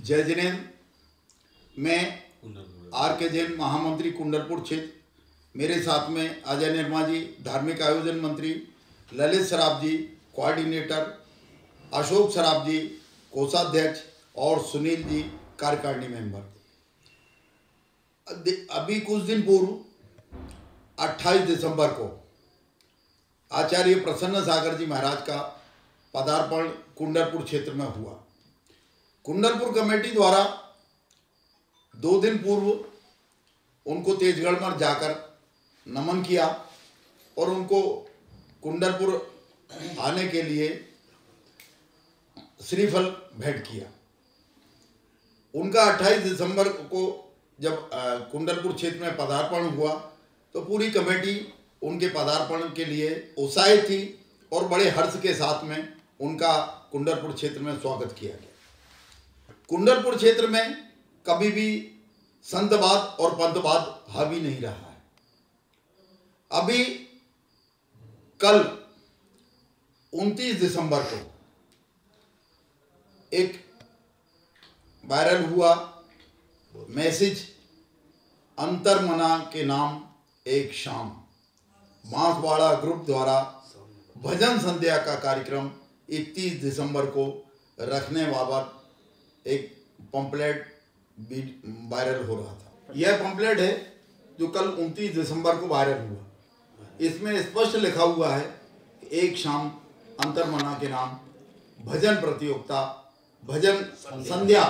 जय जिनेन्द्र। मैं आर के जैन, महामंत्री कुंडलपुर क्षेत्र। मेरे साथ में अजय निर्मा जी, धार्मिक आयोजन मंत्री, ललित सराफ जी, कोऑर्डिनेटर, अशोक सराफ जी, कोषाध्यक्ष और सुनील जी, कार्यकारिणी मेंबर। अभी कुछ दिन पूर्व 28 दिसंबर को आचार्य प्रसन्न सागर जी महाराज का पदार्पण कुंडलपुर क्षेत्र में हुआ। कुंडलपुर कमेटी द्वारा 2 दिन पूर्व उनको तेजगढ़ में जाकर नमन किया और उनको कुंडलपुर आने के लिए श्रीफल भेंट किया। उनका 28 दिसंबर को जब कुंडलपुर क्षेत्र में पदार्पण हुआ तो पूरी कमेटी उनके पदार्पण के लिए उत्साहित थी और बड़े हर्ष के साथ में उनका कुंडलपुर क्षेत्र में स्वागत किया गया। कुंडलपुर क्षेत्र में कभी भी संतवाद और पंथवाद हावी नहीं रहा है। अभी कल 29 दिसंबर को एक वायरल हुआ मैसेज, अंतरमना के नाम एक शाम, बांसवाड़ा ग्रुप द्वारा भजन संध्या का कार्यक्रम 31 दिसंबर को रखने बाबत एक पंपलेट वायरल हो रहा था। यह पंपलेट है जो कल 29 दिसंबर को वायरल हुआ। इसमें स्पष्ट लिखा हुआ है कि एक शाम अंतरमना के नाम भजन प्रतियोगिता, भजन संध्या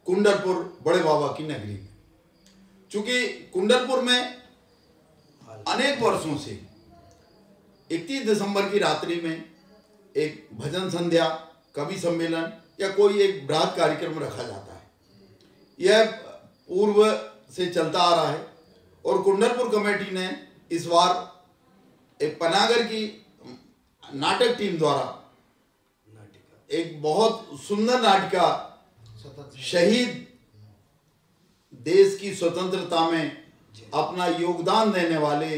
कुंडलपुर बड़े बाबा की नगरी में। चूंकि कुंडलपुर में अनेक वर्षों से 31 दिसंबर की रात्रि में एक भजन संध्या, कवि सम्मेलन या कोई एक बृहद कार्यक्रम रखा जाता है। यह पूर्व से चलता आ रहा है और कुंडलपुर कमेटी ने इस बार एक पनागर की नाटक टीम द्वारा एक बहुत सुंदर नाटिका, शहीद देश की स्वतंत्रता में अपना योगदान देने वाले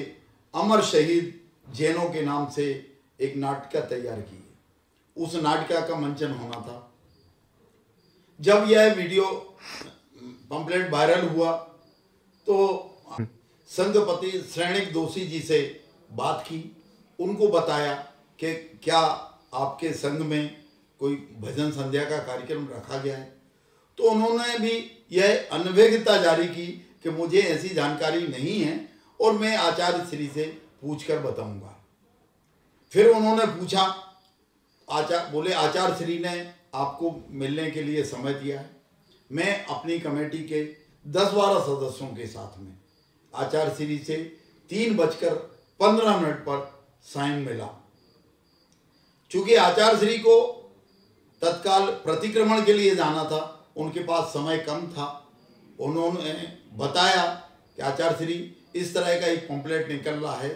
अमर शहीद जैनों के नाम से एक नाटिका तैयार की है। उस नाटिका का मंचन होना था। जब यह वीडियो पंपलेट वायरल हुआ तो संघपति श्रेणिक दोषी जी से बात की, उनको बताया कि क्या आपके संघ में कोई भजन संध्या का कार्यक्रम रखा गया है। तो उन्होंने भी यह अनभिज्ञता जारी की कि मुझे ऐसी जानकारी नहीं है और मैं आचार्य श्री से पूछकर बताऊंगा। फिर उन्होंने पूछा, बोले आचार्य श्री ने आपको मिलने के लिए समय दिया है। मैं अपनी कमेटी के 10-12 सदस्यों के साथ में आचार्य श्री से 3:15 पर साइन मिला। चूंकि आचार्य श्री को तत्काल प्रतिक्रमण के लिए जाना था, उनके पास समय कम था। उन्होंने बताया कि आचार्य श्री इस तरह का एक पंपलेट निकल रहा है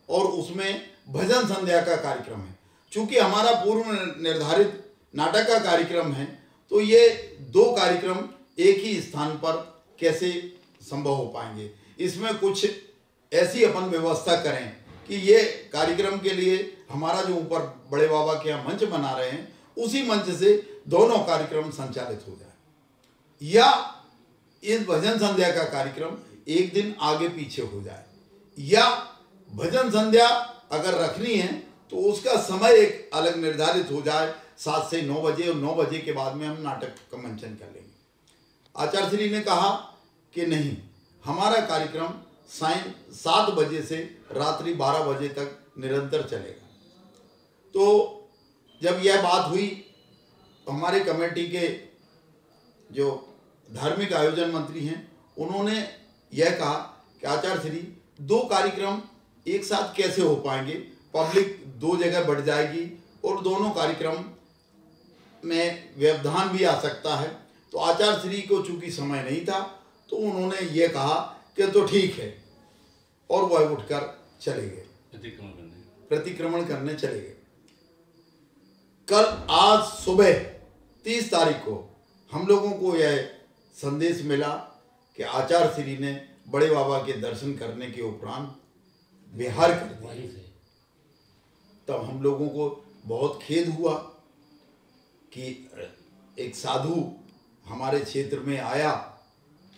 और उसमें भजन संध्या का कार्यक्रम है। चूंकि हमारा पूर्व निर्धारित नाटक का कार्यक्रम है तो ये 2 कार्यक्रम एक ही स्थान पर कैसे संभव हो पाएंगे। इसमें कुछ ऐसी अपन व्यवस्था करें कि ये कार्यक्रम के लिए हमारा जो ऊपर बड़े बाबा के यहाँ मंच बना रहे हैं उसी मंच से दोनों कार्यक्रम संचालित हो जाए या इस भजन संध्या का कार्यक्रम एक दिन आगे पीछे हो जाए, या भजन संध्या अगर रखनी है तो उसका समय एक अलग निर्धारित हो जाए 7 से 9 बजे, और 9 बजे के बाद में हम नाटक का मंचन कर लेंगे। आचार्य श्री ने कहा कि नहीं, हमारा कार्यक्रम 7 बजे से रात्रि 12 बजे तक निरंतर चलेगा। तो जब यह बात हुई तो हमारे कमेटी के जो धार्मिक आयोजन मंत्री हैं उन्होंने यह कहा कि आचार्य श्री 2 कार्यक्रम एक साथ कैसे हो पाएंगे, पब्लिक 2 जगह बढ़ जाएगी और दोनों कार्यक्रम में व्यवधान भी आ सकता है। तो आचार्य श्री को चूंकि समय नहीं था तो उन्होंने ये कहा कि तो ठीक है, और वह उठकर चले गए, प्रतिक्रमण करने चले गए। कल आज सुबह 30 तारीख को हम लोगों को यह संदेश मिला कि आचार्य श्री ने बड़े बाबा के दर्शन करने के उपरांत विहार कर दिया। तब हम लोगों को बहुत खेद हुआ कि एक साधु हमारे क्षेत्र में आया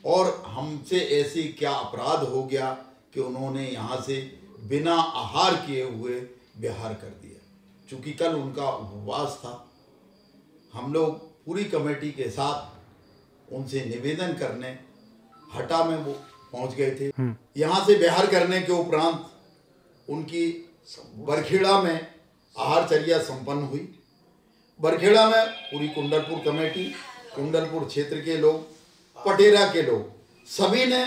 और हमसे ऐसे क्या अपराध हो गया कि उन्होंने यहाँ से बिना आहार किए हुए विहार कर दिया। चूँकि कल उनका उपवास था, हम लोग पूरी कमेटी के साथ उनसे निवेदन करने हटा में वो पहुंच गए थे। यहाँ से विहार करने के उपरांत उनकी बरखेड़ा में आहारचर्या संपन्न हुई। बरखेड़ा में पूरी कुंडलपुर कमेटी, कुंडलपुर क्षेत्र के लोग, पटेरा के लोग, सभी ने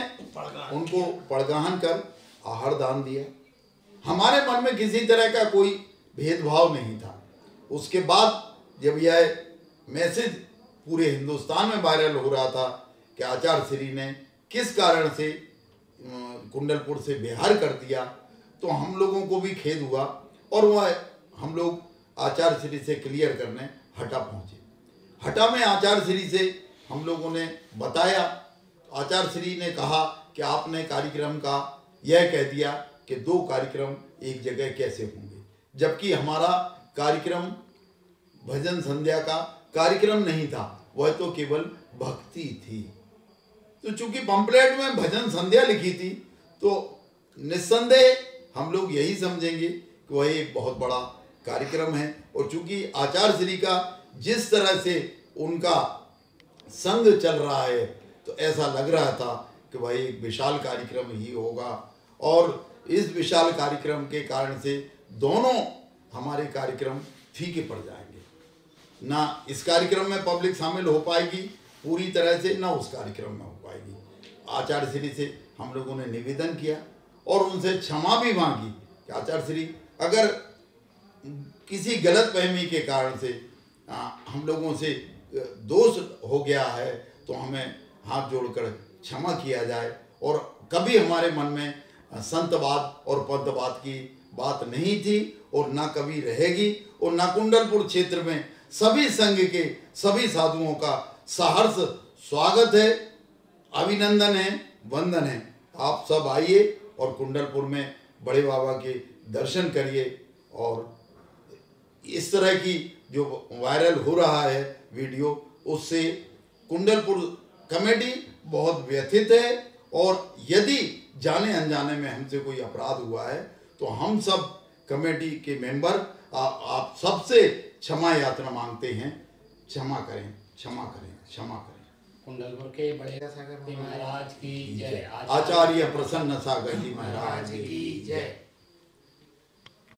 उनको पड़गाहन कर आहार दान दिया। हमारे मन में किसी तरह का कोई भेदभाव नहीं था। उसके बाद जब यह मैसेज पूरे हिंदुस्तान में वायरल हो रहा था कि आचार्य श्री ने किस कारण से कुंडलपुर से बिहार कर दिया, तो हम लोगों को भी खेद हुआ और वह हम लोग आचार्य श्री से क्लियर करने हटा पहुँचे। हटा में आचार्य श्री से हम लोगों ने बताया। आचार्य श्री ने कहा कि आपने कार्यक्रम का यह कह दिया कि 2 कार्यक्रम एक जगह कैसे होंगे, जबकि हमारा कार्यक्रम भजन संध्या का कार्यक्रम नहीं था, वह तो केवल भक्ति थी। तो चूंकि पंपलेट में भजन संध्या लिखी थी तो निस्संदेह हम लोग यही समझेंगे कि वह एक बहुत बड़ा कार्यक्रम है। और चूंकि आचार्य श्री का जिस तरह से उनका संग चल रहा है तो ऐसा लग रहा था कि वह एक विशाल कार्यक्रम ही होगा। और इस विशाल कार्यक्रम के कारण से दोनों हमारे कार्यक्रम फीके पड़ जाएंगे। ना इस कार्यक्रम में पब्लिक शामिल हो पाएगी पूरी तरह से, ना उस कार्यक्रम में हो पाएगी। आचार्य श्री से हम लोगों ने निवेदन किया और उनसे क्षमा भी मांगी कि आचार्य श्री, अगर किसी गलतफहमी के कारण से हम लोगों से दोष हो गया है तो हमें हाथ जोड़कर क्षमा किया जाए। और कभी हमारे मन में संतवाद और पदवाद की बात नहीं थी और ना कभी रहेगी। और ना कुंडलपुर क्षेत्र में सभी संघ के सभी साधुओं का सहर्ष स्वागत है, अभिनंदन है, वंदन है। आप सब आइए और कुंडलपुर में बड़े बाबा के दर्शन करिए। और इस तरह की जो वायरल हो रहा है वीडियो, उससे कुंडलपुर कमेटी बहुत व्यथित है। और यदि जाने अनजाने में हमसे कोई अपराध हुआ है तो हम सब कमेटी के मेंबर आप सबसे क्षमा यात्रा मांगते हैं। क्षमा करें, क्षमा करें, क्षमा करें। कुंडलपुर के बड़े सागर महाराज की जय। आचार्य प्रसन्न सागर जी महाराज की जय।